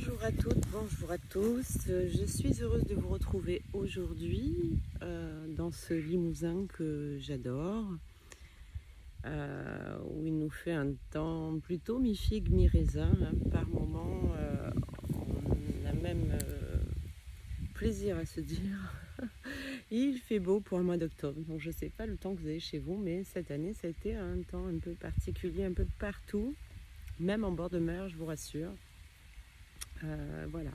Bonjour à toutes, bonjour à tous. Je suis heureuse de vous retrouver aujourd'hui dans ce Limousin que j'adore, où il nous fait un temps plutôt mi-figue, mi-raisin. Par moments, on a même plaisir à se dire il fait beau pour un mois d'octobre. Donc je ne sais pas le temps que vous avez chez vous, mais cette année, ça a été un temps un peu particulier, un peu partout, même en bord de mer, je vous rassure. Voilà.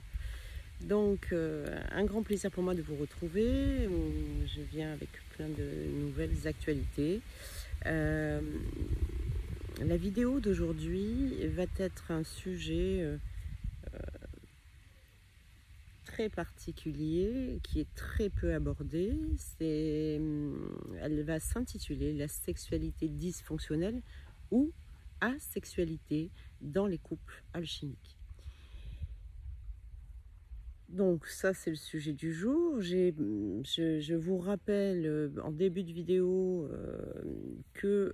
Donc, un grand plaisir pour moi de vous retrouver. Je viens avec plein de nouvelles actualités. La vidéo d'aujourd'hui va être un sujet très particulier qui est très peu abordé. Elle va s'intituler La sexualité dysfonctionnelle ou asexualité dans les couples alchimiques. Donc ça, c'est le sujet du jour. Je vous rappelle en début de vidéo que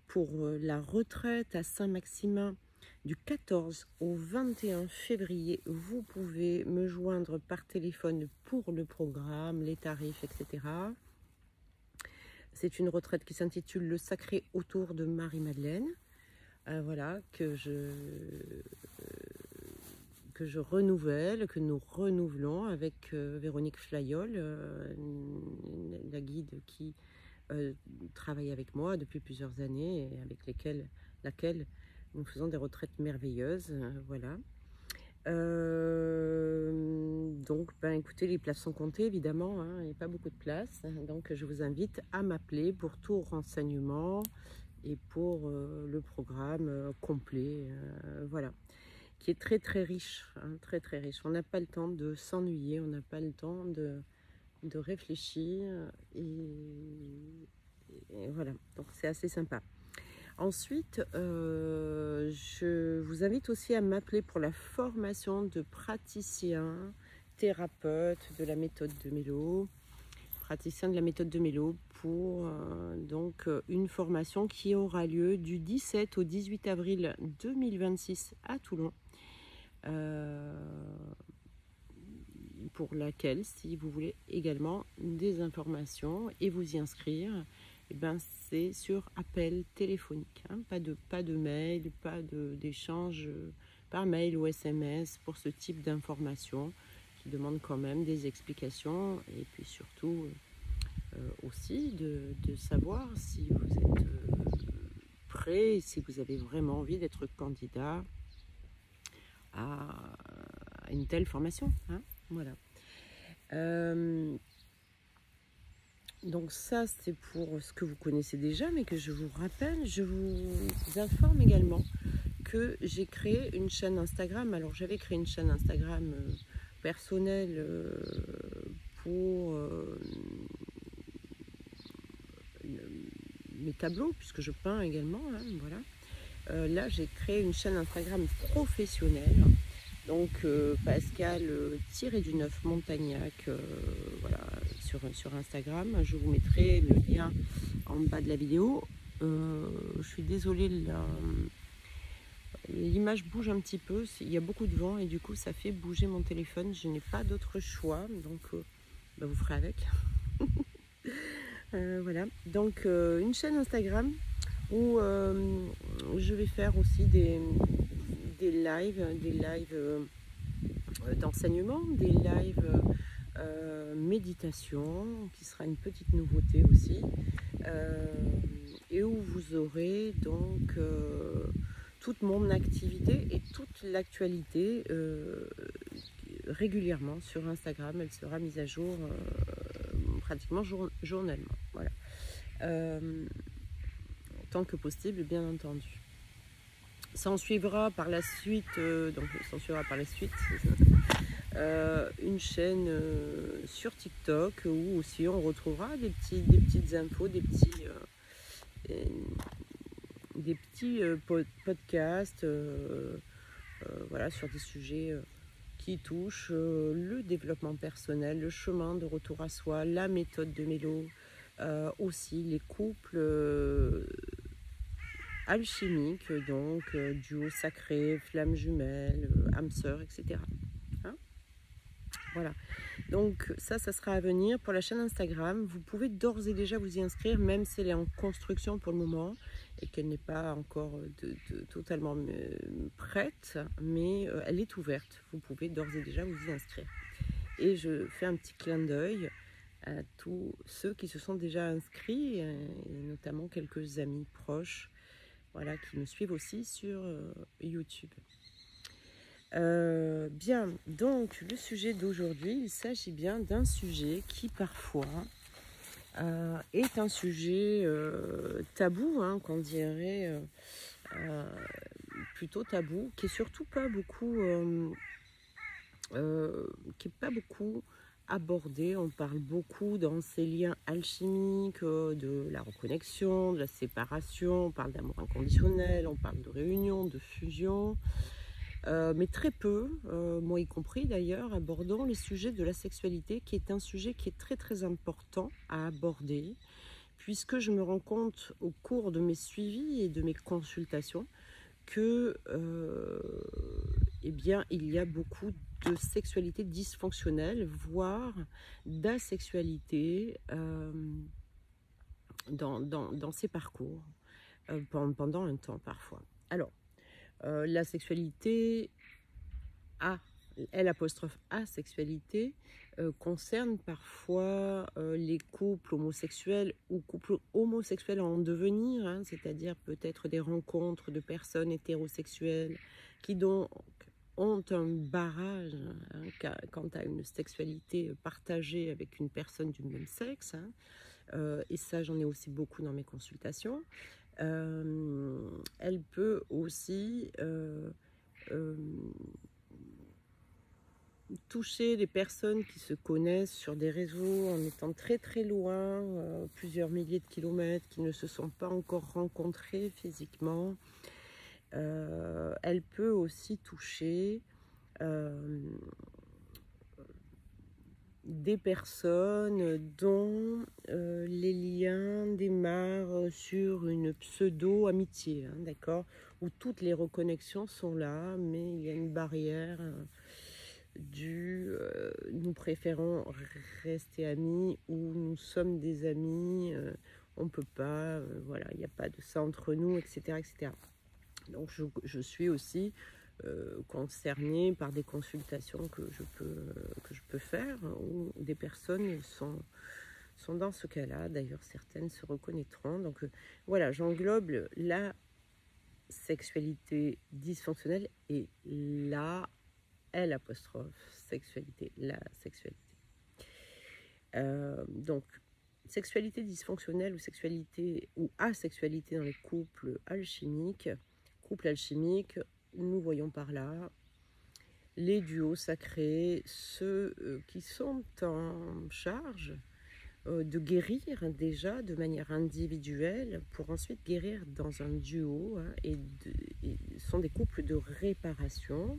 pour la retraite à Saint-Maximin du 14 au 21 février, vous pouvez me joindre par téléphone pour le programme, les tarifs, etc. C'est une retraite qui s'intitule Le Sacré autour de Marie-Madeleine. Voilà, que je renouvelle, que nous renouvelons avec Véronique Flayol, la guide qui travaille avec moi depuis plusieurs années et avec laquelle nous faisons des retraites merveilleuses. Voilà. Donc, écoutez, les places sont comptées, évidemment, hein, il n'y a pas beaucoup de places. Donc, je vous invite à m'appeler pour tout renseignement et pour le programme complet. Voilà. Qui est très très riche, hein, très très riche. On n'a pas le temps de s'ennuyer, on n'a pas le temps de réfléchir et voilà, donc c'est assez sympa. Ensuite, je vous invite aussi à m'appeler pour la formation de praticien, thérapeute de la méthode de Mélo, praticien de la méthode de Mélo pour donc une formation qui aura lieu du 17 au 18 avril 2026 à Toulon. Pour laquelle, si vous voulez également des informations et vous y inscrire, c'est sur appel téléphonique, hein, pas de mail, pas d'échange par mail ou SMS pour ce type d'informations qui demande quand même des explications et puis surtout aussi de savoir si vous êtes prêt, si vous avez vraiment envie d'être candidat à une telle formation, hein, voilà. Donc ça, c'est pour ce que vous connaissez déjà, mais que je vous rappelle. Je vous informe également que j'ai créé une chaîne Instagram. Alors, j'avais créé une chaîne Instagram personnelle pour mes tableaux, puisque je peins également, hein, voilà. Là, j'ai créé une chaîne Instagram professionnelle. Donc Pascal-du-9 Montagnac, voilà, sur Instagram. Je vous mettrai le lien en bas de la vidéo. Je suis désolée, l'image bouge un petit peu. Il y a beaucoup de vent et du coup ça fait bouger mon téléphone. Je n'ai pas d'autre choix, donc vous ferez avec. Voilà, donc une chaîne Instagram où je vais faire aussi des lives d'enseignement, des lives méditation, qui sera une petite nouveauté aussi, et où vous aurez donc toute mon activité et toute l'actualité régulièrement sur Instagram. Elle sera mise à jour pratiquement journalement, voilà. Tant que possible, bien entendu. S'en suivra par la suite, une chaîne sur TikTok où aussi on retrouvera des petites infos, des petits podcasts, voilà, sur des sujets qui touchent le développement personnel, le chemin de retour à soi, la méthode de Mélo, aussi les couples. alchimique, donc duo sacré, flamme jumelle, âme sœur, etc. Hein, voilà. Donc ça sera à venir pour la chaîne Instagram. Vous pouvez d'ores et déjà vous y inscrire, même si elle est en construction pour le moment et qu'elle n'est pas encore totalement prête, mais elle est ouverte. Vous pouvez d'ores et déjà vous y inscrire. Et je fais un petit clin d'œil à tous ceux qui se sont déjà inscrits, et notamment quelques amis proches, voilà, qui me suivent aussi sur YouTube. Bien, donc le sujet d'aujourd'hui, il s'agit bien d'un sujet qui parfois est un sujet tabou, hein, qu'on dirait plutôt tabou, qui est surtout pas beaucoup, qui est pas beaucoup abordé. On parle beaucoup dans ces liens alchimiques de la reconnexion, de la séparation, on parle d'amour inconditionnel, on parle de réunion, de fusion. Mais très peu, moi y compris d'ailleurs, abordant les sujets de la sexualité, qui est un sujet qui est très très important à aborder, puisque je me rends compte au cours de mes suivis et de mes consultations que eh bien, il y a beaucoup de sexualité dysfonctionnelle, voire d'asexualité dans ces parcours, pendant un temps parfois. Alors, la sexualité asexualité concerne parfois les couples homosexuels ou couples homosexuels en devenir, hein, c'est-à-dire peut-être des rencontres de personnes hétérosexuelles qui donc ont un barrage, hein, quant à une sexualité partagée avec une personne du même sexe, hein, et ça j'en ai aussi beaucoup dans mes consultations. Elle peut aussi toucher les personnes qui se connaissent sur des réseaux en étant très très loin, plusieurs milliers de kilomètres, qui ne se sont pas encore rencontrés physiquement. Elle peut aussi toucher des personnes dont les liens démarrent sur une pseudo-amitié, hein, d'accord, où toutes les reconnexions sont là, mais il y a une barrière nous préférons rester amis, ou nous sommes des amis, on ne peut pas, voilà, il n'y a pas de ça entre nous, etc. etc. Donc je suis aussi concernée par des consultations que je peux faire, où des personnes sont dans ce cas-là. D'ailleurs, certaines se reconnaîtront. Donc voilà, j'englobe la sexualité dysfonctionnelle et la sexualité, la sexualité. Donc, sexualité dysfonctionnelle ou sexualité ou asexualité dans les couples alchimiques. Couple alchimique, nous voyons par là les duos sacrés, ceux qui sont en charge de guérir déjà de manière individuelle pour ensuite guérir dans un duo, hein, et sont des couples de réparation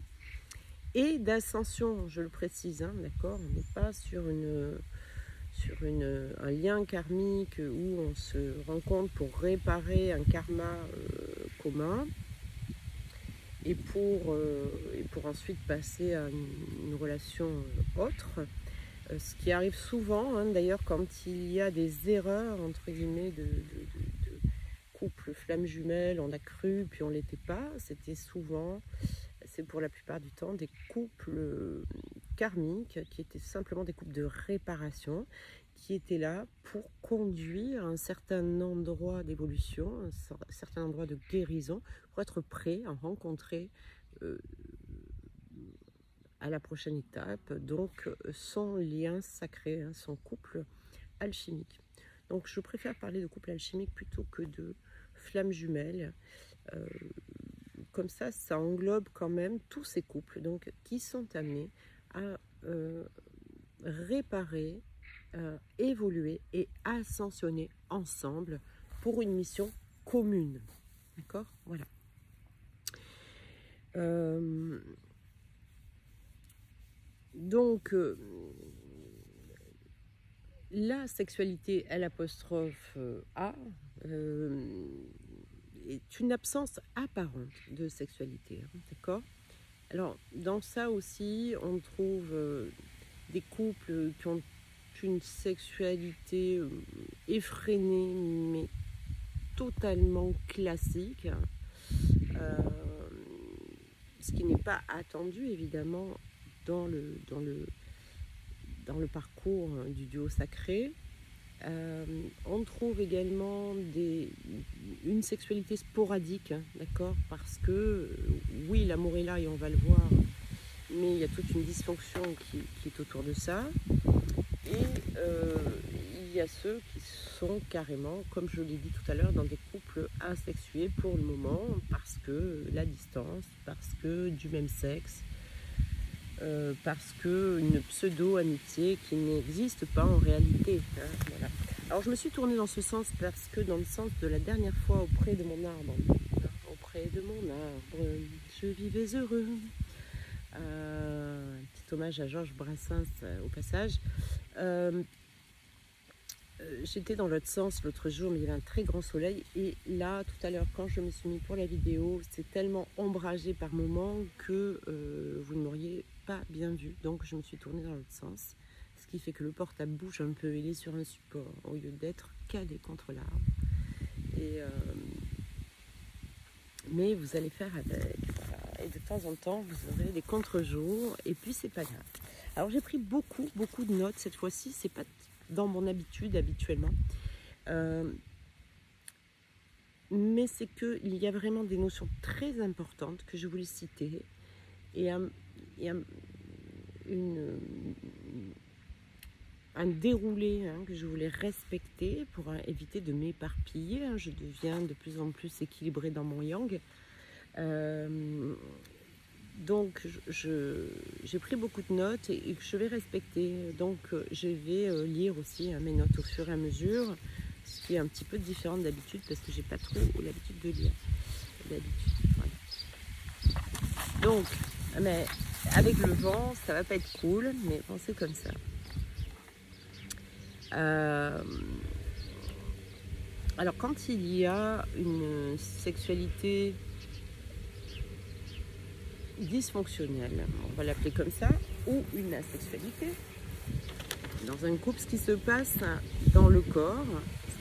et d'ascension, je le précise, hein, d'accord, on n'est pas sur un lien karmique où on se rencontre pour réparer un karma commun et pour ensuite passer à une relation autre. Ce qui arrive souvent, hein, d'ailleurs, quand il y a des erreurs, entre guillemets, de couple flamme jumelle, on a cru, puis on ne l'était pas. C'était souvent, c'est pour la plupart du temps, des couples karmiques qui étaient simplement des couples de réparation, qui étaient là pour conduire un certain endroit d'évolution, un certain endroit de guérison, pour être prêt à rencontrer à la prochaine étape, donc son lien sacré, hein, son couple alchimique. Donc je préfère parler de couple alchimique plutôt que de flamme jumelle. Comme ça englobe quand même tous ces couples, donc, qui sont amenés à réparer, évoluer et ascensionner ensemble pour une mission commune. D'accord ? Voilà. Donc, la sexualité, L''A, est une absence apparente de sexualité, hein, d'accord? Alors, dans ça aussi, on trouve des couples qui ont une sexualité effrénée, mais totalement classique, ce qui n'est pas attendu, évidemment, dans le parcours du duo sacré. On trouve également une sexualité sporadique, hein, d'accord, parce que oui, l'amour est là et on va le voir, mais il y a toute une dysfonction qui est autour de ça. Et il y a ceux qui sont carrément, comme je l'ai dit tout à l'heure, dans des couples asexués pour le moment, parce que la distance, parce que du même sexe, parce qu'une pseudo-amitié qui n'existe pas en réalité. Hein, voilà. Alors je me suis tournée dans ce sens parce que dans le sens de la dernière fois auprès de mon arbre, je vivais heureux. Un petit hommage à Georges Brassens au passage. J'étais dans l'autre sens l'autre jour, mais il y avait un très grand soleil. Et là, tout à l'heure, quand je me suis mis pour la vidéo, c'est tellement ombragé par moments que vous ne m'auriez pas bien vu. Donc, je me suis tournée dans l'autre sens. Ce qui fait que le portable bouge un peu. Il est sur un support au lieu d'être calé contre l'arbre. Mais vous allez faire avec. Voilà. Et de temps en temps, vous aurez des contre-jours. Et puis, c'est pas grave. Alors, j'ai pris beaucoup de notes cette fois-ci. C'est pas dans mon habitude habituellement, mais c'est qu'il y a vraiment des notions très importantes que je voulais citer et un déroulé que je voulais respecter pour éviter de m'éparpiller. Je deviens de plus en plus équilibrée dans mon yang. Donc, j'ai pris beaucoup de notes et que je vais respecter. Donc, je vais lire aussi mes notes au fur et à mesure, ce qui est un petit peu différent d'habitude parce que j'ai pas trop l'habitude de lire. Voilà. Donc, mais avec le vent, ça va pas être cool, mais bon, c'est comme ça. Alors, quand il y a une sexualité dysfonctionnelle, on va l'appeler comme ça, ou une asexualité, dans un couple, ce qui se passe dans le corps,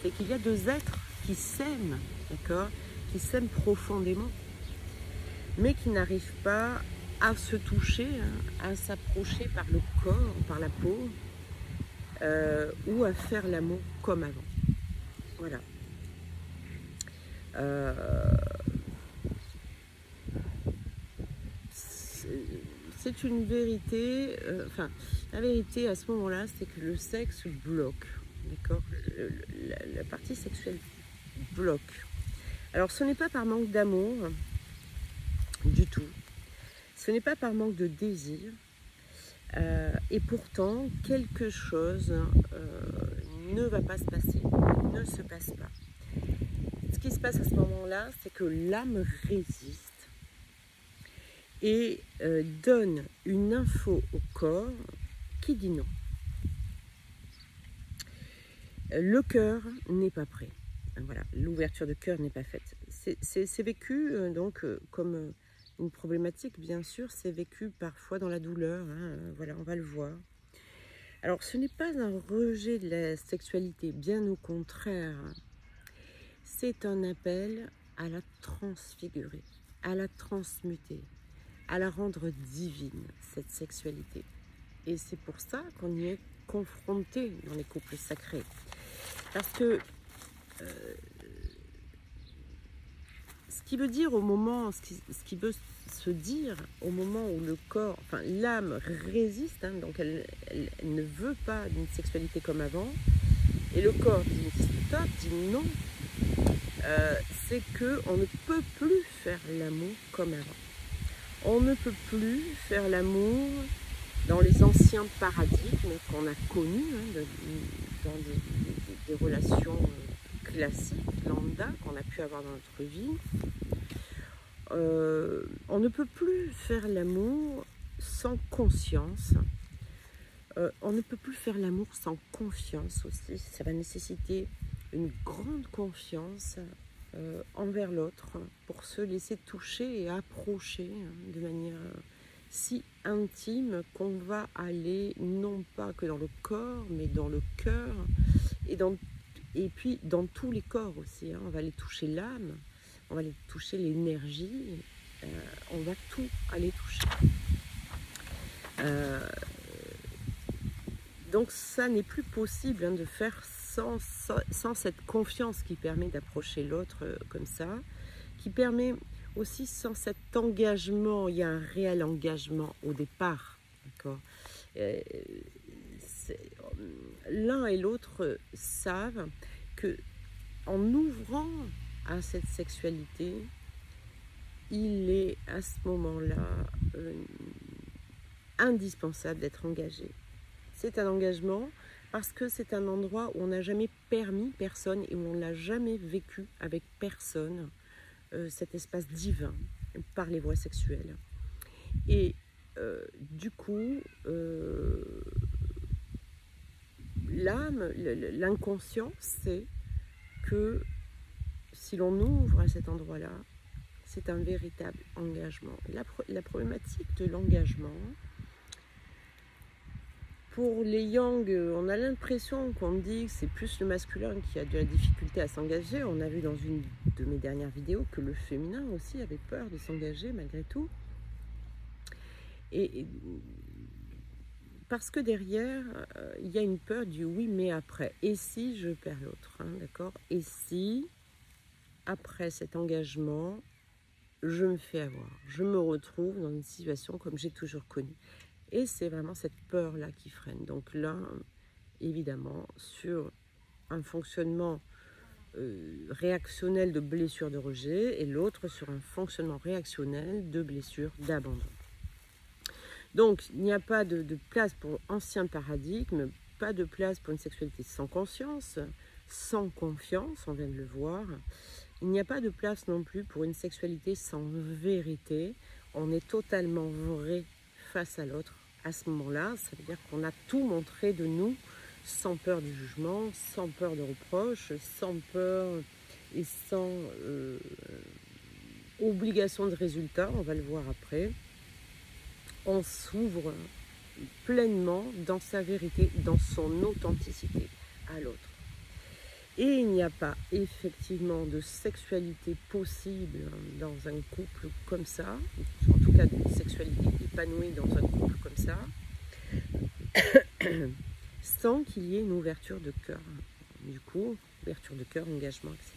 c'est qu'il y a deux êtres qui s'aiment, d'accord, qui s'aiment profondément, mais qui n'arrivent pas à se toucher, à s'approcher par le corps, par la peau, ou à faire l'amour comme avant. Voilà. C'est une vérité, la vérité à ce moment-là, c'est que le sexe bloque, d'accord, la partie sexuelle bloque. Alors, ce n'est pas par manque d'amour, du tout. Ce n'est pas par manque de désir. Et pourtant, quelque chose ne va pas se passer, ne se passe pas. Ce qui se passe à ce moment-là, c'est que l'âme résiste et donne une info au corps qui dit non. Le cœur n'est pas prêt. Voilà, l'ouverture de cœur n'est pas faite. C'est vécu donc comme une problématique, bien sûr, c'est vécu parfois dans la douleur. Hein, voilà, on va le voir. Alors, ce n'est pas un rejet de la sexualité, bien au contraire. C'est un appel à la transfigurer, à la transmuter, à la rendre divine, cette sexualité. Et c'est pour ça qu'on y est confronté dans les couples sacrés. Parce que ce qui veut dire au moment, ce qui veut se dire au moment où le corps, enfin l'âme résiste, hein, donc elle ne veut pas d'une sexualité comme avant, et le corps dit stop, dit non, c'est qu'on ne peut plus faire l'amour comme avant. On ne peut plus faire l'amour dans les anciens paradigmes qu'on a connus, hein, dans des relations classiques, lambda, qu'on a pu avoir dans notre vie. On ne peut plus faire l'amour sans conscience. On ne peut plus faire l'amour sans confiance aussi. Ça va nécessiter une grande confiance envers l'autre, pour se laisser toucher et approcher de manière si intime qu'on va aller non pas que dans le corps, mais dans le cœur et puis dans tous les corps aussi. On va aller toucher l'âme, on va aller toucher l'énergie, on va tout aller toucher. Donc ça n'est plus possible de faire sans cette confiance qui permet d'approcher l'autre comme ça, qui permet aussi sans cet engagement. Il y a un réel engagement au départ, d'accord. L'un et l'autre savent que en ouvrant à cette sexualité, il est à ce moment-là indispensable d'être engagé. C'est un engagement parce que c'est un endroit où on n'a jamais permis personne et où on n'a jamais vécu avec personne cet espace divin par les voies sexuelles. Et du coup, l'âme, l'inconscient sait que si l'on ouvre à cet endroit-là, c'est un véritable engagement. La problématique de l'engagement, pour les yang, on a l'impression qu'on dit que c'est plus le masculin qui a de la difficulté à s'engager. On a vu dans une de mes dernières vidéos que le féminin aussi avait peur de s'engager malgré tout. Et parce que derrière, il y a une peur du oui mais après. Et si je perds l'autre, d'accord? Et si, après cet engagement, je me fais avoir, je me retrouve dans une situation comme j'ai toujours connue. Et c'est vraiment cette peur-là qui freine. Donc là, évidemment, sur un fonctionnement réactionnel de blessure de rejet et l'autre sur un fonctionnement réactionnel de blessure d'abandon. Donc, il n'y a pas de place pour ancien paradigme, pas de place pour une sexualité sans conscience, sans confiance, on vient de le voir. Il n'y a pas de place non plus pour une sexualité sans vérité. On est totalement vrai face à l'autre. À ce moment-là, ça veut dire qu'on a tout montré de nous, sans peur du jugement, sans peur de reproche, sans peur et sans obligation de résultat, on va le voir après. On s'ouvre pleinement dans sa vérité, dans son authenticité à l'autre. Et il n'y a pas effectivement de sexualité possible dans un couple comme ça, en tout cas de sexualité épanouie dans un couple comme ça, sans qu'il y ait une ouverture de cœur. Du coup, ouverture de cœur, engagement, etc.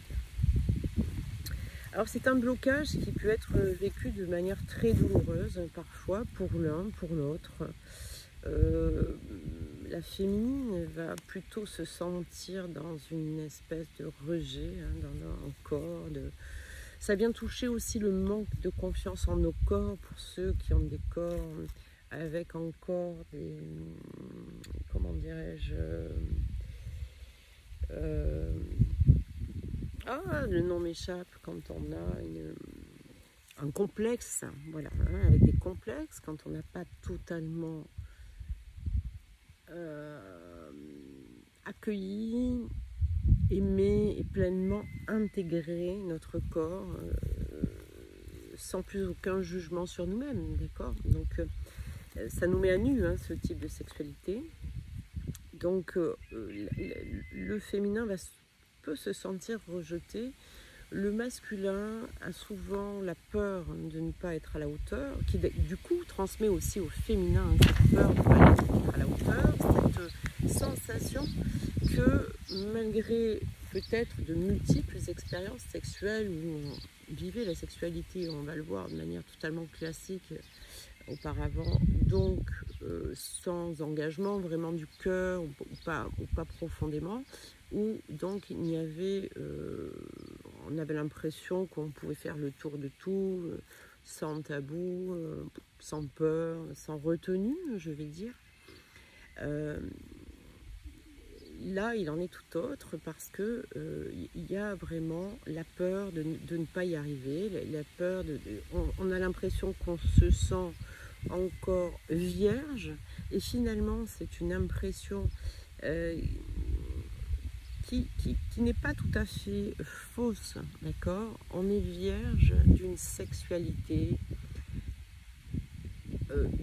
Alors c'est un blocage qui peut être vécu de manière très douloureuse parfois pour l'un, pour l'autre. La féminine va plutôt se sentir dans une espèce de rejet, dans un corps. Ça vient toucher aussi le manque de confiance en nos corps pour ceux qui ont des corps avec encore des, comment dirais-je, le nom m'échappe, quand on a un complexe, voilà, avec des complexes, quand on n'a pas totalement accueilli, aimé et pleinement intégré notre corps sans plus aucun jugement sur nous-mêmes, d'accord? Donc ça nous met à nu ce type de sexualité. Donc le féminin peut se sentir rejeté. Le masculin a souvent la peur de ne pas être à la hauteur, qui du coup transmet aussi au féminin cette peur de ne pas être à la hauteur, cette sensation que malgré peut-être de multiples expériences sexuelles où on vivait la sexualité, on va le voir de manière totalement classique auparavant, donc sans engagement vraiment du cœur ou pas profondément, où donc il y avait, on avait l'impression qu'on pouvait faire le tour de tout, sans tabou, sans peur, sans retenue, je vais dire. Là, il en est tout autre parce que il y a vraiment la peur de ne pas y arriver, la peur on a l'impression qu'on se sent encore vierge, et finalement c'est une impression qui n'est pas tout à fait fausse, d'accord? On est vierge d'une sexualité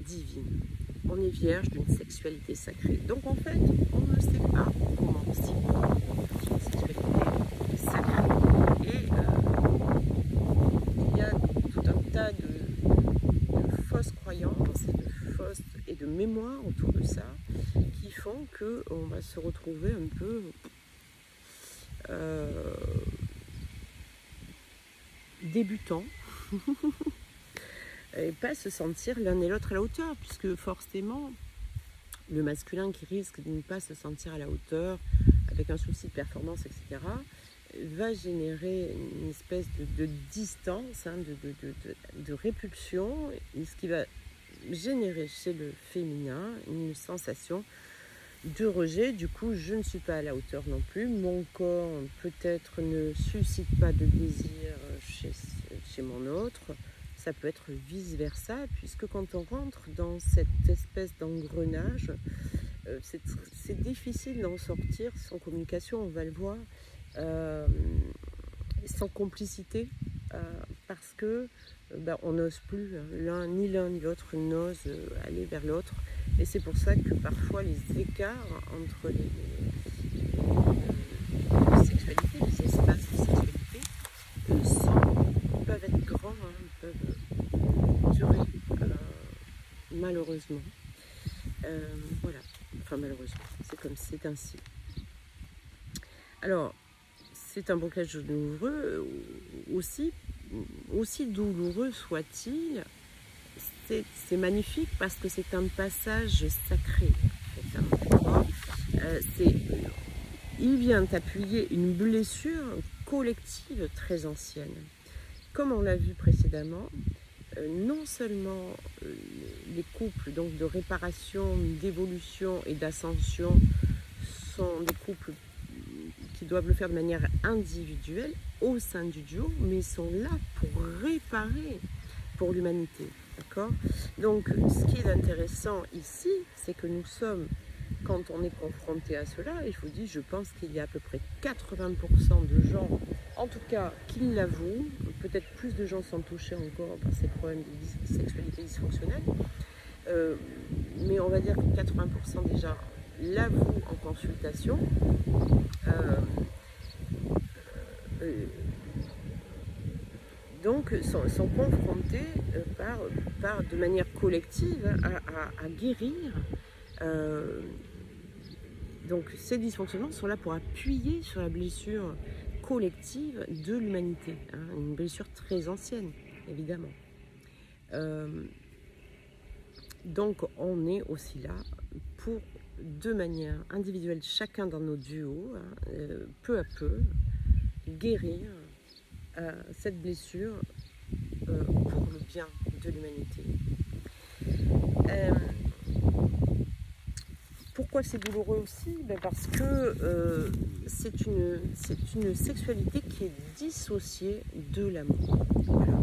divine. On est vierge d'une sexualité sacrée. Donc en fait, on ne sait pas comment s'y prendre une sexualité sacrée. Et il y a tout un tas de fausses croyances et de mémoires autour de ça qui font qu'on va se retrouver un peu débutant et pas se sentir l'un et l'autre à la hauteur, puisque forcément le masculin qui risque de ne pas se sentir à la hauteur avec un souci de performance, etc., va générer une espèce de distance, hein, de répulsion, et ce qui va générer chez le féminin une sensation de rejet. Du coup, je ne suis pas à la hauteur non plus, mon corps peut-être ne suscite pas de désir chez mon autre. Ça peut être vice-versa, puisque quand on rentre dans cette espèce d'engrenage, c'est difficile d'en sortir sans communication, on va le voir, sans complicité, parce que on n'ose plus, l'un ni l'autre n'ose aller vers l'autre, et c'est pour ça que parfois les écarts entre les sexualités, les espaces de sexualité peuvent être grands, hein, peuvent durer malheureusement. Voilà, enfin malheureusement, c'est ainsi. Alors, c'est un blocage douloureux, aussi douloureux soit-il, c'est magnifique parce que c'est un passage sacré. En fait, il vient appuyer une blessure collective très ancienne. Comme on l'a vu précédemment, non seulement les couples donc de réparation, d'évolution et d'ascension sont des couples qui doivent le faire de manière individuelle au sein du duo, mais sont là pour réparer pour l'humanité. D'accord? Donc, ce qui est intéressant ici, c'est que nous sommes, quand on est confronté à cela, et je vous dis, je pense qu'il y a à peu près 80% de gens, en tout cas, qui l'avouent, peut-être plus de gens sont touchés encore par ces problèmes de sexualité dysfonctionnelle, mais on va dire que 80% déjà l'avouent en consultation. Donc sont confrontés de manière collective à guérir. Donc ces dysfonctionnements sont là pour appuyer sur la blessure collective de l'humanité, hein, une blessure très ancienne, évidemment. Donc on est aussi là pour, de manière individuelle, chacun dans nos duos, hein, peu à peu, guérir cette blessure pour le bien de l'humanité. Pourquoi c'est douloureux aussi? Parce que c'est une sexualité qui est dissociée de l'amour. Voilà.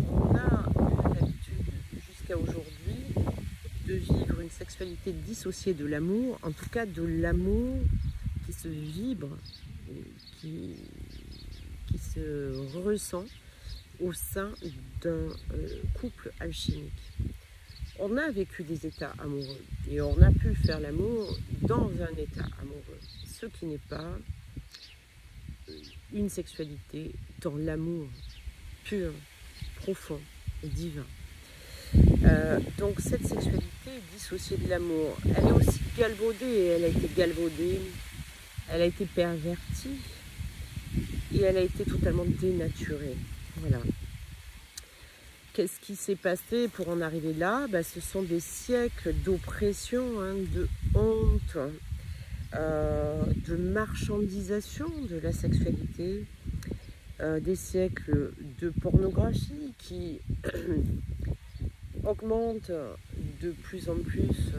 On a eu l'habitude jusqu'à aujourd'hui de vivre une sexualité dissociée de l'amour, en tout cas de l'amour qui se vibre, qui se ressent au sein d'un couple alchimique. On a vécu des états amoureux et on a pu faire l'amour dans un état amoureux, ce qui n'est pas une sexualité dans l'amour pur, profond et divin. Donc cette sexualité est dissociée de l'amour. Elle est aussi galvaudée, elle a été galvaudée, elle a été pervertie et elle a été totalement dénaturée. Voilà. Qu'est-ce qui s'est passé pour en arriver là? Ce sont des siècles d'oppression, hein, de honte, de marchandisation de la sexualité, des siècles de pornographie qui augmente de plus en plus,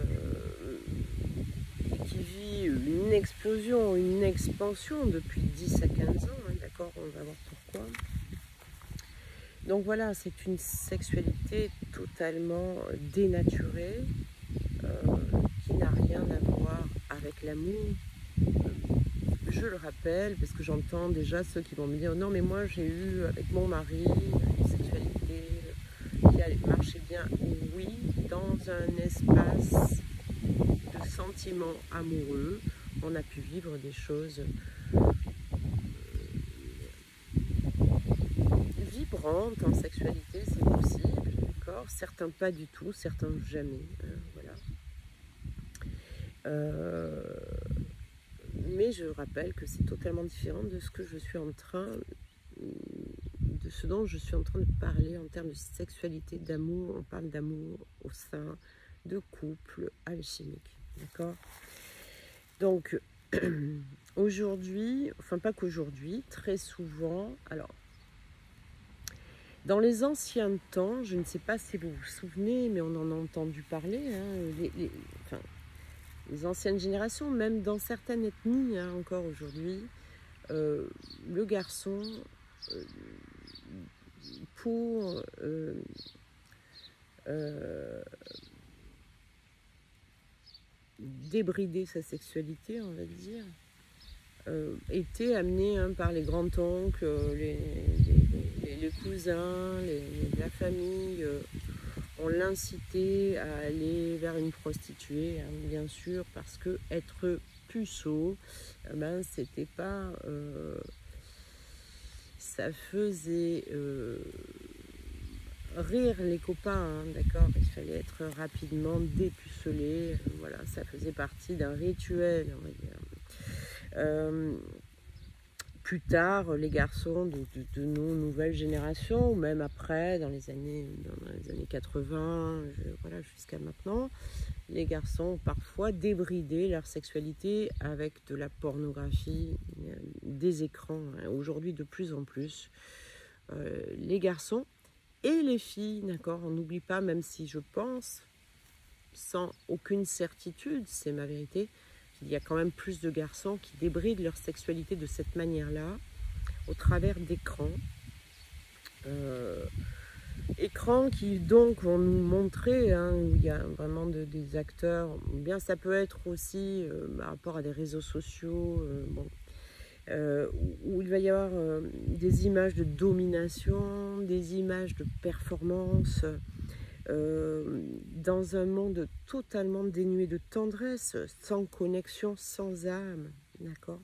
qui vit une explosion, une expansion depuis 10 à 15 ans, hein, d'accord, on va voir pourquoi. Donc voilà, c'est une sexualité totalement dénaturée, qui n'a rien à voir avec l'amour. je le rappelle, parce que j'entends déjà ceux qui vont me dire non mais moi j'ai eu avec mon mari une sexualité qui marchait bien. Oui, dans un espace de sentiments amoureux, on a pu vivre des choses vibrantes en sexualité, c'est possible, d'accord. Certains pas du tout, certains jamais, voilà. Mais je rappelle que c'est totalement différent de ce que je suis en train, de ce dont je suis en train de parler en termes de sexualité, d'amour. On parle d'amour au sein de couples alchimiques, d'accord. Donc aujourd'hui, enfin pas qu'aujourd'hui, très souvent, alors dans les anciens temps, je ne sais pas si vous vous souvenez, mais on en a entendu parler, hein, les anciennes générations, même dans certaines ethnies, hein, encore aujourd'hui, le garçon, pour débrider sa sexualité, on va dire, était amené, hein, par les grands-oncles, les cousins, la famille. On l'incitait à aller vers une prostituée, hein, bien sûr, parce que être puceau, ben, c'était pas... ça faisait rire les copains, hein, d'accord. Il fallait être rapidement dépucelé, voilà, ça faisait partie d'un rituel, on va dire. Plus tard, les garçons de nos nouvelles générations, ou même après, dans les années 80, voilà, jusqu'à maintenant, les garçons ont parfois débridé leur sexualité avec de la pornographie, des écrans, hein. Aujourd'hui, de plus en plus, les garçons et les filles, d'accord, on n'oublie pas, même si je pense, sans aucune certitude, c'est ma vérité, il y a quand même plus de garçons qui débrident leur sexualité de cette manière-là, au travers d'écrans. Écrans qui donc vont nous montrer, hein, où il y a vraiment des acteurs, ou bien ça peut être aussi par rapport à des réseaux sociaux, bon, où il va y avoir des images de domination, des images de performance, dans un monde totalement dénué de tendresse, sans connexion, sans âme, d'accord.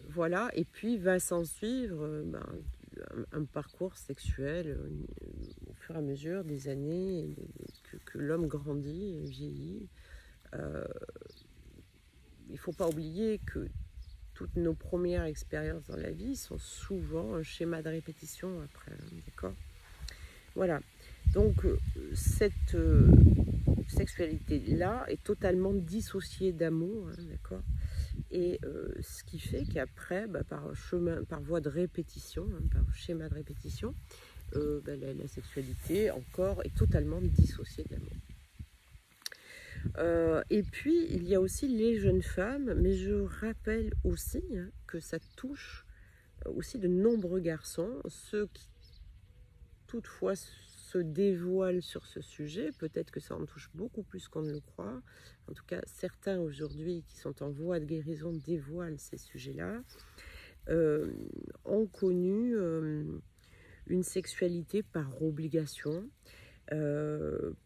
Voilà, et puis va s'en suivre un parcours sexuel au fur et à mesure des années que l'homme grandit, vieillit. Il ne faut pas oublier que toutes nos premières expériences dans la vie sont souvent un schéma de répétition après, hein, d'accord. Voilà, donc cette sexualité-là est totalement dissociée d'amour, hein, d'accord. Et ce qui fait qu'après, par voie de répétition, hein, par schéma de répétition, la sexualité encore est totalement dissociée de l'amour. Et puis, il y a aussi les jeunes femmes, mais je rappelle aussi, hein, que ça touche aussi de nombreux garçons, ceux qui toutefois se dévoilent sur ce sujet. Peut-être que ça en touche beaucoup plus qu'on ne le croit. En tout cas, certains aujourd'hui qui sont en voie de guérison dévoilent ces sujets-là, ont connu une sexualité par obligation,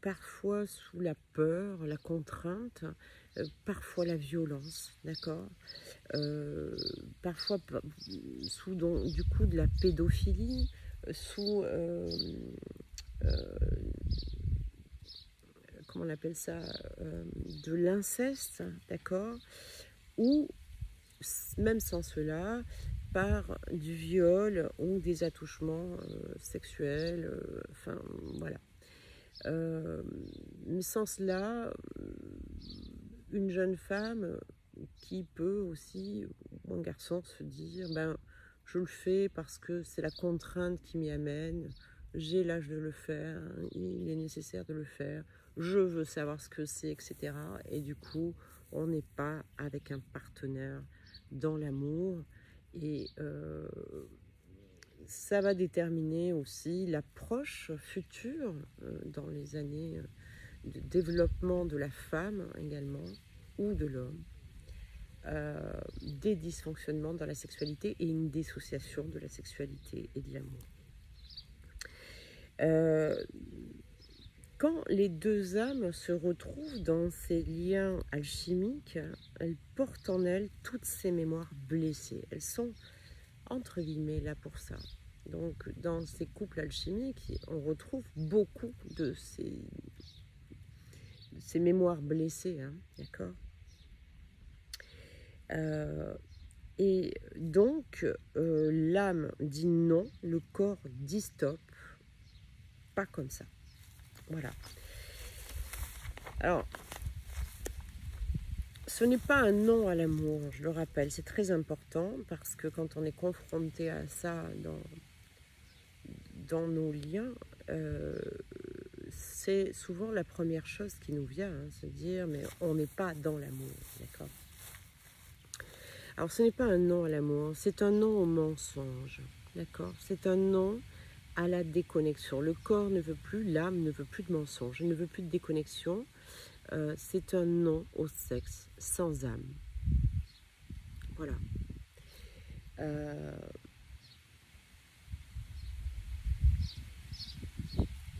parfois sous la peur, la contrainte, parfois la violence, d'accord, parfois sous du coup de la pédophilie, sous comment on appelle ça, de l'inceste, d'accord, ou même sans cela, par du viol ou des attouchements sexuels, enfin voilà. Mais sans cela, une jeune femme qui peut aussi, ou un garçon, se dire, ben, je le fais parce que c'est la contrainte qui m'y amène, j'ai l'âge de le faire, il est nécessaire de le faire, je veux savoir ce que c'est, etc. Et du coup, on n'est pas avec un partenaire dans l'amour. Et ça va déterminer aussi l'approche future dans les années de développement de la femme également. ou de l'homme, des dysfonctionnements dans la sexualité et une dissociation de la sexualité et de l'amour. Quand les deux âmes se retrouvent dans ces liens alchimiques, elles portent en elles toutes ces mémoires blessées. Elles sont, entre guillemets, là pour ça. Donc, dans ces couples alchimiques, on retrouve beaucoup de ces mémoires blessées, hein, d'accord ? Et donc, l'âme dit non, le corps dit stop, pas comme ça. Voilà. Alors, ce n'est pas un non à l'amour, je le rappelle, c'est très important parce que quand on est confronté à ça dans nos liens, c'est souvent la première chose qui nous vient, hein, se dire mais on n'est pas dans l'amour, d'accord ? Alors ce n'est pas un non à l'amour, c'est un non au mensonge, d'accord ? C'est un non à la déconnexion. Le corps ne veut plus, l'âme ne veut plus de mensonge, elle ne veut plus de déconnexion. C'est un non au sexe sans âme. Voilà.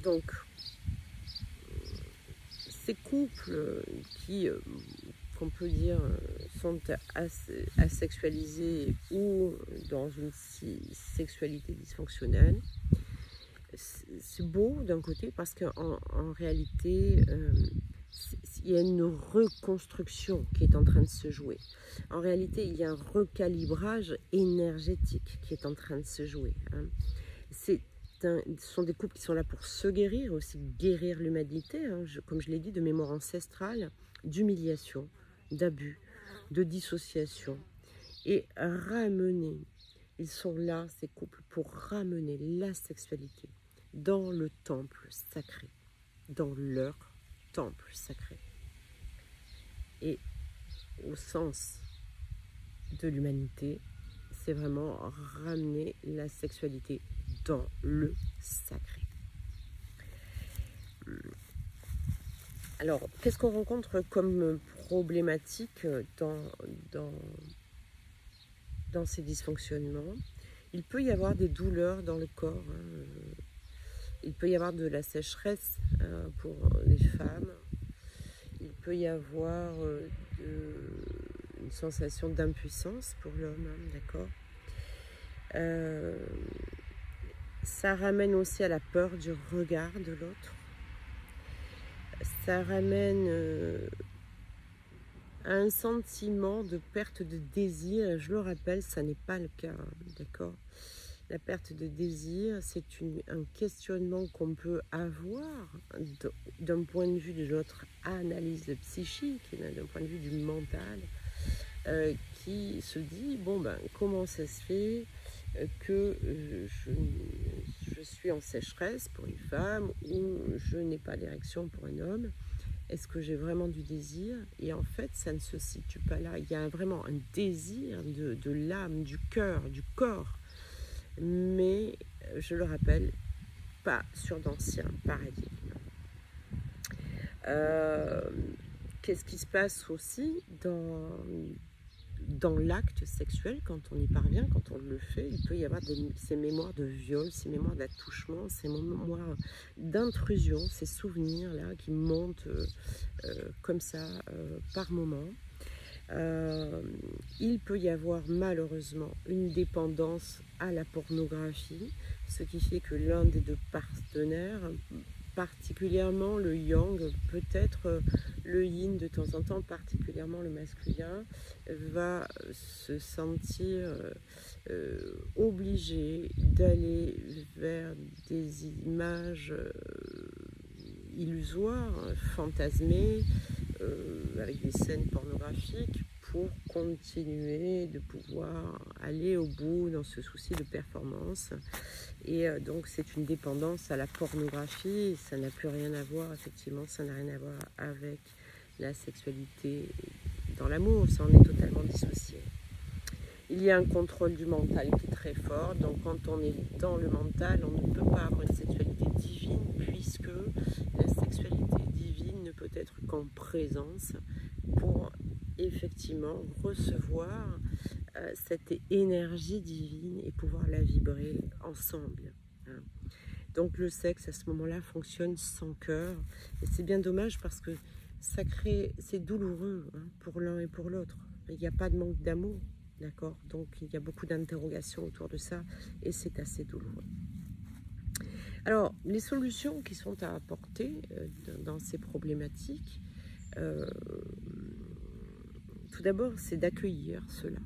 Donc, ces couples qui, qu'on peut dire, sont asexualisés ou dans une sexualité dysfonctionnelle, c'est beau d'un côté parce qu'en réalité, il y a une reconstruction qui est en train de se jouer. En réalité, il y a un recalibrage énergétique qui est en train de se jouer. Hein. Ce sont des couples qui sont là pour se guérir, aussi guérir l'humanité, hein, comme je l'ai dit, de mémoire ancestrale, d'humiliation, d'abus, de dissociation, et ramener. Ils sont là, ces couples, pour ramener la sexualité dans le temple sacré, dans leur temple sacré. Et au sens de l'humanité, c'est vraiment ramener la sexualité dans le sacré. Alors, qu'est-ce qu'on rencontre comme problématique dans ces dysfonctionnements? Il peut y avoir des douleurs dans le corps, hein. Il peut y avoir de la sécheresse pour les femmes. Il peut y avoir une sensation d'impuissance pour l'homme, hein, d'accord. Ça ramène aussi à la peur du regard de l'autre. Ça ramène à un sentiment de perte de désir. Je le rappelle, ça n'est pas le cas, hein, d'accord. La perte de désir, c'est un questionnement qu'on peut avoir d'un point de vue de notre analyse psychique, d'un point de vue du mental, qui se dit, bon ben, comment ça se fait que je suis en sécheresse pour une femme ou je n'ai pas d'érection pour un homme? Est-ce que j'ai vraiment du désir? Et en fait, ça ne se situe pas là. Il y a vraiment un désir de l'âme, du cœur, du corps. Mais, je le rappelle, pas sur d'anciens paradigmes. Qu'est-ce qui se passe aussi dans l'acte sexuel, quand on y parvient, quand on le fait? Il peut y avoir ces mémoires de viol, ces mémoires d'attouchement, ces mémoires d'intrusion, ces souvenirs-là qui montent comme ça par moment. Il peut y avoir malheureusement une dépendance à la pornographie, ce qui fait que l'un des deux partenaires, particulièrement le yang, peut-être le yin de temps en temps, particulièrement le masculin, va se sentir obligé d'aller vers des images illusoires, fantasmées, avec des scènes pornographiques, pour continuer de pouvoir aller au bout dans ce souci de performance. Et donc c'est une dépendance à la pornographie, ça n'a plus rien à voir, effectivement, ça n'a rien à voir avec la sexualité dans l'amour, ça en est totalement dissocié. Il y a un contrôle du mental qui est très fort, donc quand on est dans le mental, on ne peut pas avoir une sexualité divine, puisque la sexualité divine ne peut être qu'en présence pour effectivement recevoir cette énergie divine et pouvoir la vibrer ensemble. Hein. Donc le sexe à ce moment-là fonctionne sans cœur et c'est bien dommage parce que ça crée, c'est douloureux hein, pour l'un et pour l'autre. Il n'y a pas de manque d'amour, d'accord? Donc il y a beaucoup d'interrogations autour de ça et c'est assez douloureux. Alors les solutions qui sont à apporter dans ces problématiques, tout d'abord c'est d'accueillir cela.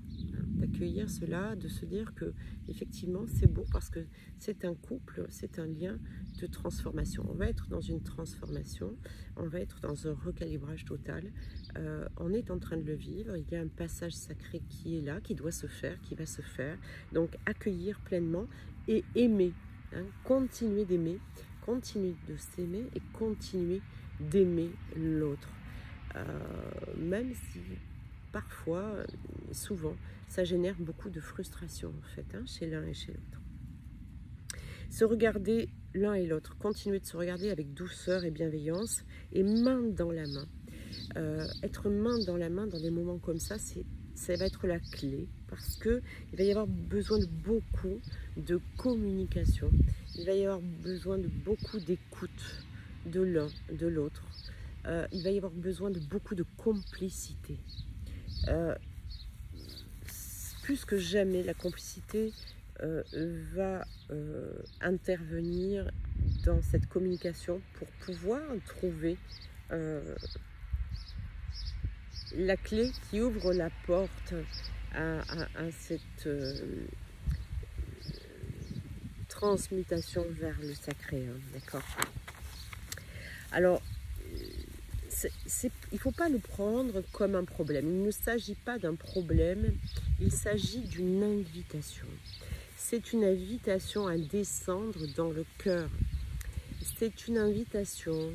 D'accueillir cela, de se dire que effectivement c'est beau parce que c'est un couple, c'est un lien de transformation. On va être dans une transformation, on va être dans un recalibrage total. On est en train de le vivre, il y a un passage sacré qui est là, qui doit se faire, qui va se faire. Donc accueillir pleinement et aimer, hein, continuer d'aimer, continuer de s'aimer et continuer d'aimer l'autre. Même si parfois, souvent, ça génère beaucoup de frustration en fait, hein, chez l'un et chez l'autre. Se regarder l'un et l'autre, continuer de se regarder avec douceur et bienveillance et main dans la main. Être main dans la main dans des moments comme ça va être la clé parce qu'il va y avoir besoin de beaucoup de communication, il va y avoir besoin de beaucoup d'écoute de l'un, de l'autre, il va y avoir besoin de beaucoup de complicité. Plus que jamais, la complicité va intervenir dans cette communication pour pouvoir trouver la clé qui ouvre la porte à cette transmutation vers le sacré, hein, d'accord? Alors, il ne faut pas le prendre comme un problème. Il ne s'agit pas d'un problème, il s'agit d'une invitation. C'est une invitation à descendre dans le cœur. C'est une invitation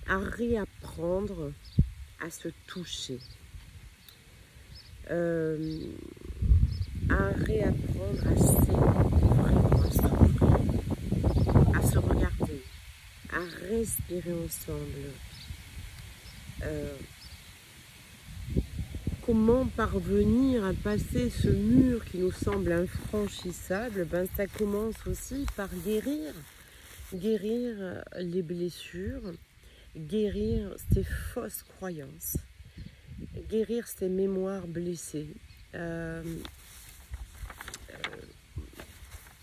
à réapprendre à se toucher, à réapprendre à s'aimer, vraiment à s'ouvrir, à se regarder, à respirer ensemble. Comment parvenir à passer ce mur qui nous semble infranchissable? Ben, ça commence aussi par guérir les blessures, guérir ces fausses croyances, guérir ces mémoires blessées.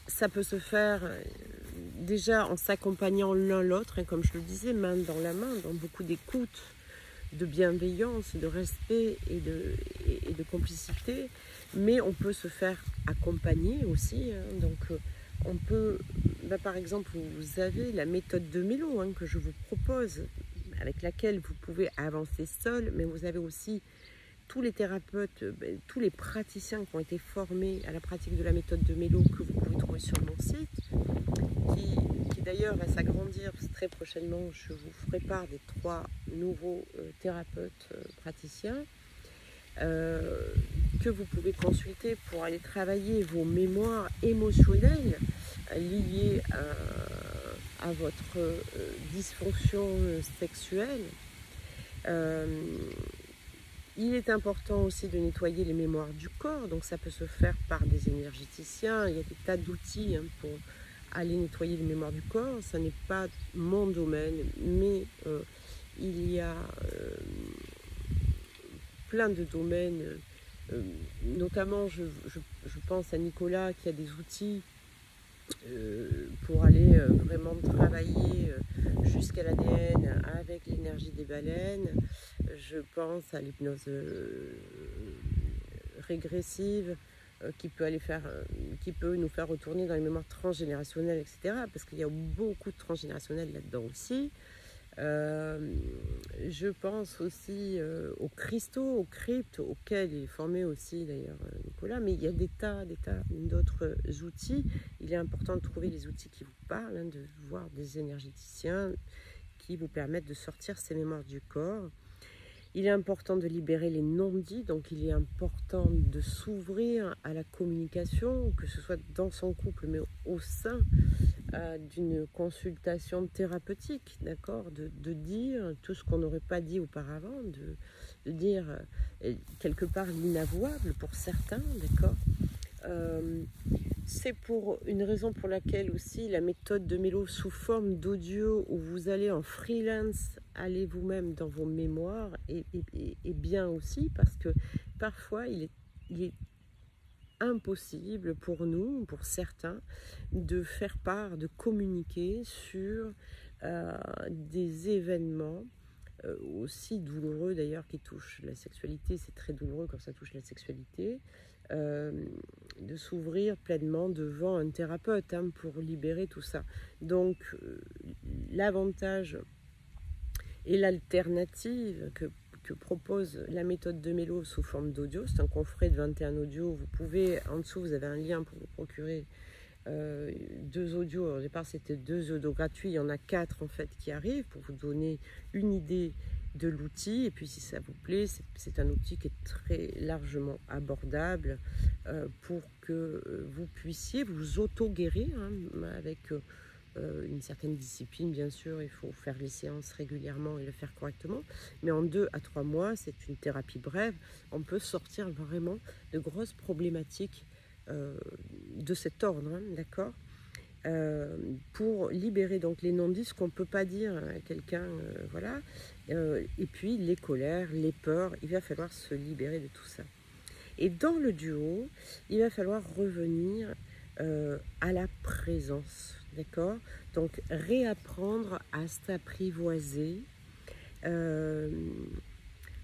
Ça peut se faire déjà en s'accompagnant l'un l'autre, hein, comme je le disais, main dans la main, dans beaucoup d'écoute, de bienveillance, de respect et de complicité, mais on peut se faire accompagner aussi, hein, donc on peut, par exemple, vous avez la méthode de Mélo hein, que je vous propose, avec laquelle vous pouvez avancer seul, mais vous avez aussi tous les thérapeutes, tous les praticiens qui ont été formés à la pratique de la méthode de Mélo que vous pouvez trouver sur mon site, qui d'ailleurs va s'agrandir très prochainement. Je vous ferai part des 3 nouveaux thérapeutes praticiens que vous pouvez consulter pour aller travailler vos mémoires émotionnelles liées à votre dysfonction sexuelle. Il est important aussi de nettoyer les mémoires du corps, donc ça peut se faire par des énergéticiens. Il y a des tas d'outils hein, pour aller nettoyer les mémoires du corps. Ça n'est pas mon domaine, mais il y a plein de domaines, notamment je pense à Nicolas qui a des outils pour aller vraiment travailler jusqu'à l'ADN avec l'énergie des baleines. Je pense à l'hypnose régressive qui peut nous faire retourner dans les mémoires transgénérationnelles, etc. Parce qu'il y a beaucoup de transgénérationnel là-dedans aussi. Je pense aussi aux cristaux, aux cryptes, auxquels il est formé aussi d'ailleurs Nicolas, mais il y a des tas d'autres outils. Il est important de trouver les outils qui vous parlent, hein, de voir des énergéticiens qui vous permettent de sortir ces mémoires du corps. Il est important de libérer les non-dits, donc il est important de s'ouvrir à la communication, que ce soit dans son couple, mais au sein d'une consultation thérapeutique, d'accord, de dire tout ce qu'on n'aurait pas dit auparavant, de dire quelque part l'inavouable pour certains, d'accord. C'est pour une raison pour laquelle aussi la méthode de Mélo sous forme d'audio, où vous allez en freelance, aller vous-même dans vos mémoires, est bien aussi, parce que parfois il est impossible pour nous, pour certains, de faire part, de communiquer sur des événements aussi douloureux d'ailleurs qui touchent la sexualité. C'est très douloureux quand ça touche la sexualité, de s'ouvrir pleinement devant un thérapeute pour libérer tout ça. Donc l'avantage et l'alternative que propose la méthode de Mélo sous forme d'audio, c'est un coffret de 21 audios. Vous pouvez, en dessous vous avez un lien pour vous procurer 2 audios. Au départ c'était 2 audios gratuits, il y en a 4 en fait qui arrivent pour vous donner une idée de l'outil, et puis si ça vous plaît, c'est un outil qui est très largement abordable pour que vous puissiez vous auto-guérir avec une certaine discipline. Bien sûr, il faut faire les séances régulièrement et le faire correctement, mais en 2 à 3 mois, c'est une thérapie brève, on peut sortir vraiment de grosses problématiques de cet ordre, d'accord, pour libérer donc les non-dits, ce qu'on ne peut pas dire à quelqu'un, voilà, et puis les colères, les peurs, il va falloir se libérer de tout ça. Et dans le duo, il va falloir revenir à la présence, d'accord, donc réapprendre à s'apprivoiser,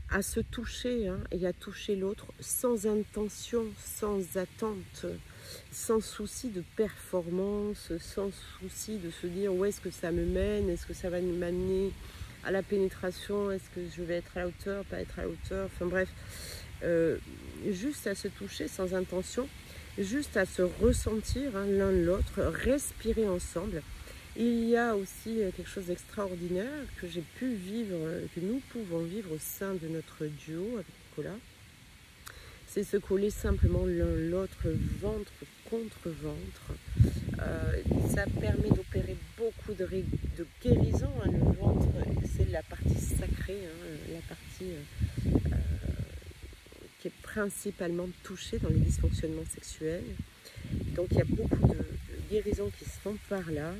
à se toucher et à toucher l'autre sans intention, sans attente, sans souci de performance, sans souci de se dire où est-ce que ça me mène, est-ce que ça va m'amener à la pénétration, est-ce que je vais être à la hauteur, pas être à la hauteur, enfin bref, juste à se toucher sans intention, juste à se ressentir l'un l'autre, respirer ensemble. Il y a aussi quelque chose d'extraordinaire que j'ai pu vivre, que nous pouvons vivre au sein de notre duo avec Nicolas. C'est se coller simplement l'un l'autre, ventre contre ventre. Ça permet d'opérer beaucoup de guérison. Le ventre, c'est la partie sacrée, la partie qui est principalement touchée dans les dysfonctionnements sexuels. Donc il y a beaucoup de guérisons qui se font par là.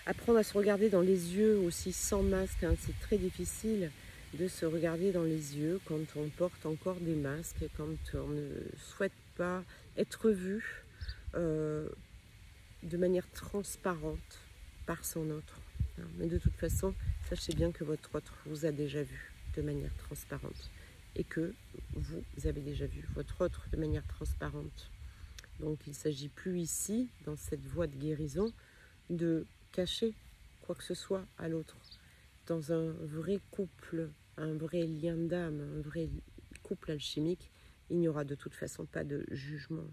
Apprendre à se regarder dans les yeux aussi sans masque, c'est très difficile de se regarder dans les yeux quand on porte encore des masques, quand on ne souhaite pas être vu de manière transparente par son autre. Mais de toute façon, sachez bien que votre autre vous a déjà vu de manière transparente et que vous avez déjà vu votre autre de manière transparente. Donc il ne s'agit plus ici, dans cette voie de guérison, de cacher quoi que ce soit à l'autre. Dans un vrai couple, un vrai lien d'âme, un vrai couple alchimique, il n'y aura de toute façon pas de jugement.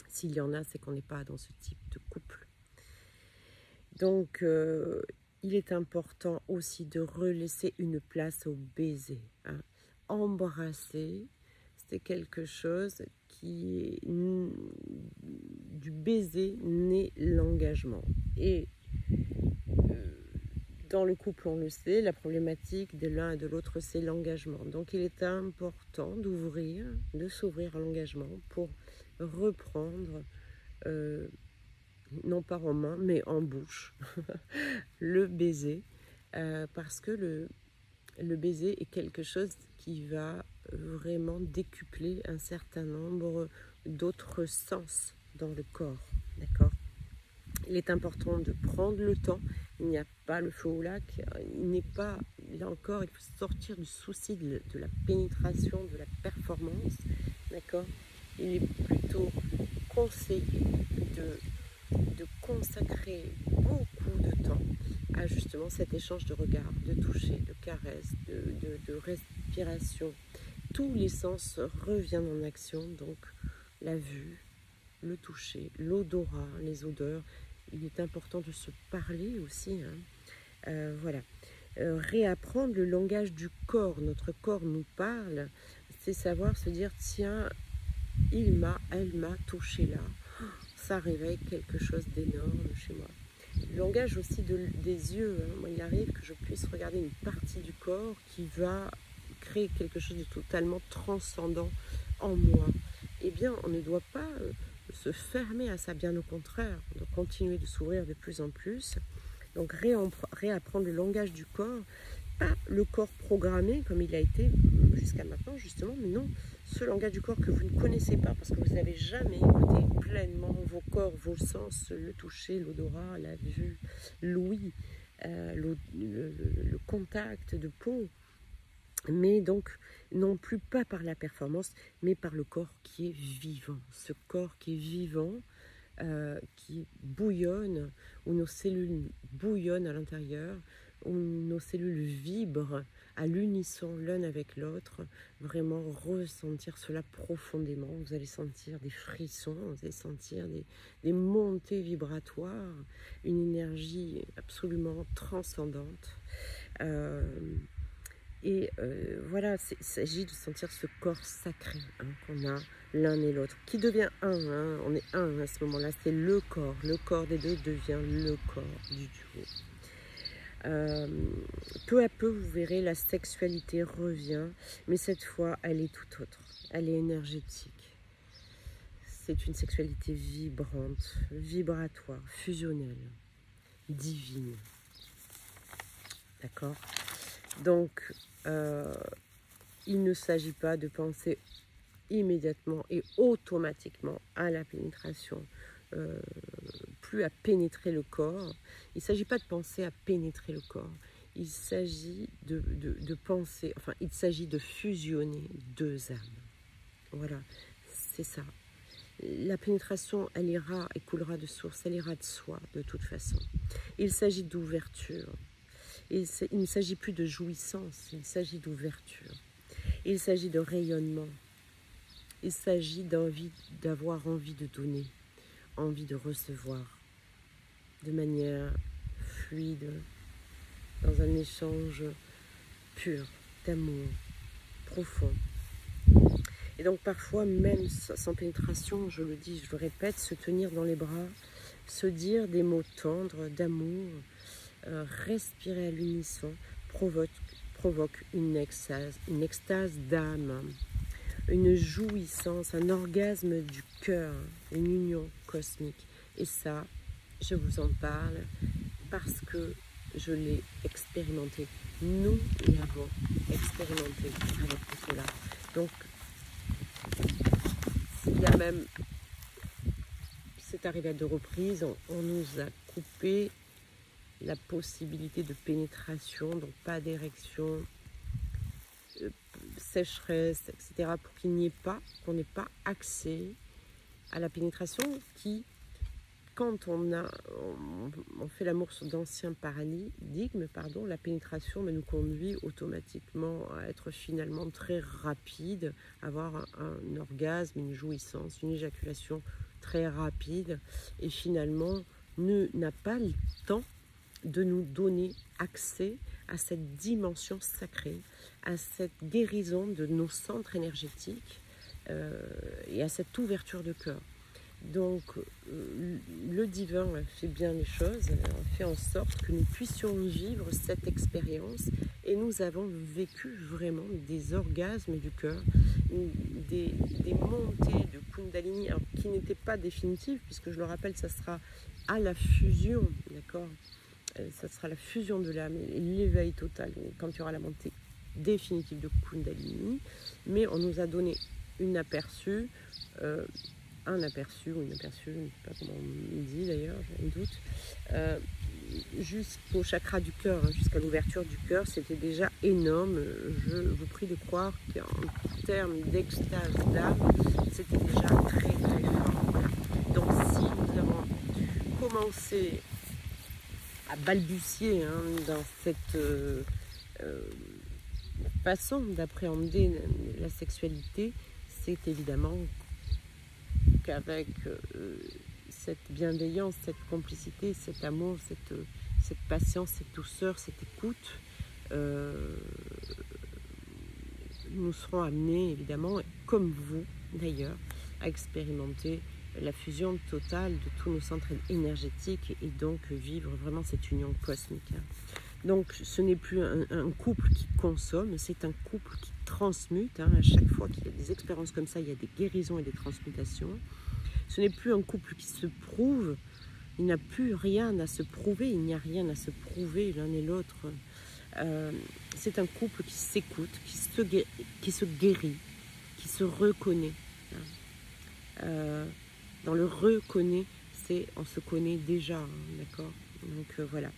S'il y en a, c'est qu'on n'est pas dans ce type de couple. Donc, il est important aussi de relaisser une place au baiser. Embrasser, c'est quelque chose qui est du baiser naît l'engagement. Et dans le couple, on le sait, la problématique de l'un et de l'autre, c'est l'engagement. Donc il est important d'ouvrir, de s'ouvrir à l'engagement pour reprendre, non pas en main, mais en bouche, le baiser, parce que le baiser est quelque chose qui va vraiment décupler un certain nombre d'autres sens dans le corps, d'accord ? Il est important de prendre le temps. Il n'y a pas le feu au lac. Il n'est pas, là encore, il faut sortir du souci de la pénétration, de la performance, d'accord ? Il est plutôt conseillé de consacrer beaucoup de temps à justement cet échange de regards, de toucher, de caresses, de respiration. Tous les sens reviennent en action, donc la vue, le toucher, l'odorat, les odeurs. Il est important de se parler aussi, voilà. Réapprendre le langage du corps. Notre corps nous parle, c'est savoir se dire, tiens, elle m'a touché là. ça réveille quelque chose d'énorme chez moi. Le langage aussi des yeux, hein. Moi, il arrive que je puisse regarder une partie du corps qui va créer quelque chose de totalement transcendant en moi. Eh bien, on ne doit pas se fermer à ça, bien au contraire. On doit continuer de s'ouvrir de plus en plus. Donc, réapprendre le langage du corps, pas le corps programmé comme il a été jusqu'à maintenant, justement, mais non, ce langage du corps que vous ne connaissez pas parce que vous n'avez jamais écouté pleinement vos corps, vos sens, le toucher, l'odorat, la vue, l'ouïe, le contact de peau. Mais donc, non plus pas par la performance, mais par le corps qui est vivant. Ce corps qui est vivant, qui bouillonne, où nos cellules bouillonnent à l'intérieur, où nos cellules vibrent à l'unisson l'un avec l'autre, vraiment ressentir cela profondément. Vous allez sentir des frissons, vous allez sentir des montées vibratoires, une énergie absolument transcendante. Voilà, il s'agit de sentir ce corps sacré qu'on a l'un et l'autre, qui devient un, hein, on est un à ce moment-là, c'est le corps des deux devient le corps du duo. Peu à peu, vous verrez, la sexualité revient, mais cette fois, elle est tout autre, elle est énergétique. C'est une sexualité vibrante, vibratoire, fusionnelle, divine. D'accord ? Donc, il ne s'agit pas de penser immédiatement et automatiquement à la pénétration, plus à pénétrer le corps. Il ne s'agit pas de penser à pénétrer le corps. Il s'agit de penser, enfin, il s'agit de fusionner deux âmes. Voilà, c'est ça. La pénétration, elle ira et coulera de source, elle ira de soi, de toute façon. Il s'agit d'ouverture. Il ne s'agit plus de jouissance, il s'agit d'ouverture. Il s'agit de rayonnement. Il s'agit d'avoir envie de donner, envie de recevoir de manière fluide, dans un échange pur, d'amour, profond. Et donc parfois, même sans pénétration, je le dis, je le répète, se tenir dans les bras, se dire des mots tendres, d'amour, respirer à l'unisson provoque une extase d'âme, une jouissance, un orgasme du cœur, une union cosmique. Et ça, je vous en parle parce que je l'ai expérimenté. Nous l'avons expérimenté avec tout cela. Donc, il y a même, c'est arrivé à 2 reprises, on nous a coupé la possibilité de pénétration, donc pas d'érection, sécheresse, etc., pour qu'il n'y ait pas, qu'on n'ait pas accès à la pénétration qui, quand on fait l'amour d'anciens paradigmes, la pénétration nous conduit automatiquement à être finalement très rapide, avoir un orgasme, une jouissance, une éjaculation très rapide, et finalement n'a pas le temps de nous donner accès à cette dimension sacrée, à cette guérison de nos centres énergétiques et à cette ouverture de cœur. Donc, le divin fait bien les choses, fait en sorte que nous puissions vivre cette expérience, et nous avons vécu vraiment des orgasmes du cœur, des montées de Kundalini, alors, qui n'étaient pas définitives, puisque je le rappelle, ça sera à la fusion, d'accord ? Ça sera la fusion de l'âme, l'éveil total, quand il y aura la montée définitive de Kundalini. Mais on nous a donné un aperçu, je ne sais pas comment on dit d'ailleurs, j'ai un doute, jusqu'au chakra du cœur, jusqu'à l'ouverture du cœur, c'était déjà énorme. Je vous prie de croire qu'en termes d'extase d'âme, c'était déjà très très fort. Voilà. Donc si nous avons commencé à balbutier dans cette façon d'appréhender la sexualité, c'est évidemment qu'avec cette bienveillance, cette complicité, cet amour, cette patience, cette douceur, cette écoute, nous serons amenés évidemment, comme vous d'ailleurs, à expérimenter la fusion totale de tous nos centres énergétiques et donc vivre vraiment cette union cosmique. Donc ce n'est plus un couple qui consomme, c'est un couple qui transmute. À chaque fois qu'il y a des expériences comme ça, il y a des guérisons et des transmutations. Ce n'est plus un couple qui se prouve, il n'y a plus rien à se prouver, il n'y a rien à se prouver l'un et l'autre. C'est un couple qui s'écoute, qui se guérit, qui se reconnaît. Dans le reconnaît, c'est on se connaît déjà, d'accord. Donc voilà.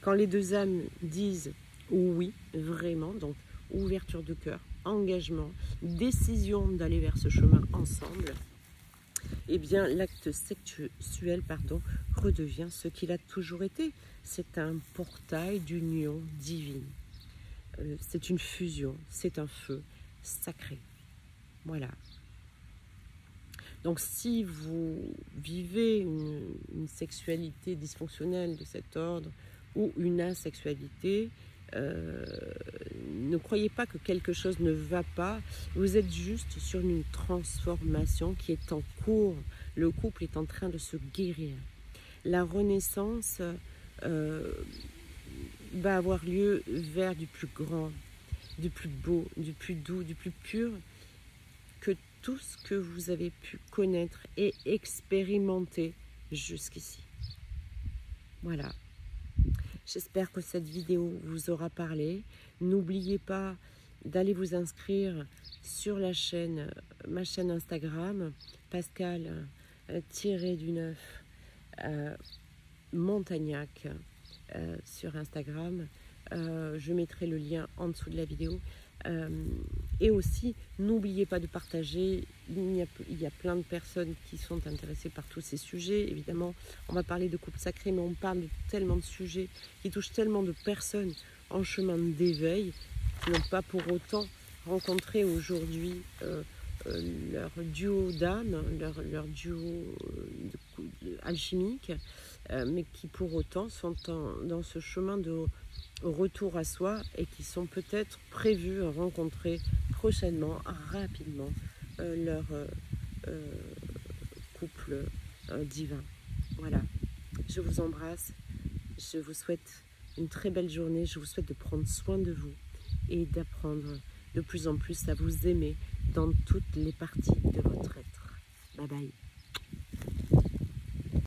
Quand les deux âmes disent oui, vraiment, donc ouverture de cœur, engagement, décision d'aller vers ce chemin ensemble, eh bien l'acte sexuel, redevient ce qu'il a toujours été. C'est un portail d'union divine. C'est une fusion, c'est un feu sacré. Voilà. Donc si vous vivez une sexualité dysfonctionnelle de cet ordre ou une asexualité, ne croyez pas que quelque chose ne va pas. Vous êtes juste sur une transformation qui est en cours. Le couple est en train de se guérir. La renaissance va avoir lieu vers du plus grand, du plus beau, du plus doux, du plus pur que tout ce que vous avez pu connaître et expérimenter jusqu'ici. Voilà. J'espère que cette vidéo vous aura parlé. N'oubliez pas d'aller vous inscrire sur la chaîne, ma chaîne Instagram, Pascal-du-9 Montagnac sur Instagram. Je mettrai le lien en dessous de la vidéo. Et aussi, n'oubliez pas de partager. Il y a plein de personnes qui sont intéressées par tous ces sujets. Évidemment, on va parler de couple sacré, mais on parle de tellement de sujets qui touchent tellement de personnes en chemin d'éveil qui n'ont pas pour autant rencontré aujourd'hui leur duo d'âme, leur duo alchimique, mais qui pour autant sont dans ce chemin de retour à soi et qui sont peut-être prévus à rencontrer prochainement, rapidement, leur couple divin. Voilà, je vous embrasse, je vous souhaite une très belle journée, je vous souhaite de prendre soin de vous et d'apprendre de plus en plus à vous aimer dans toutes les parties de votre être. Bye bye.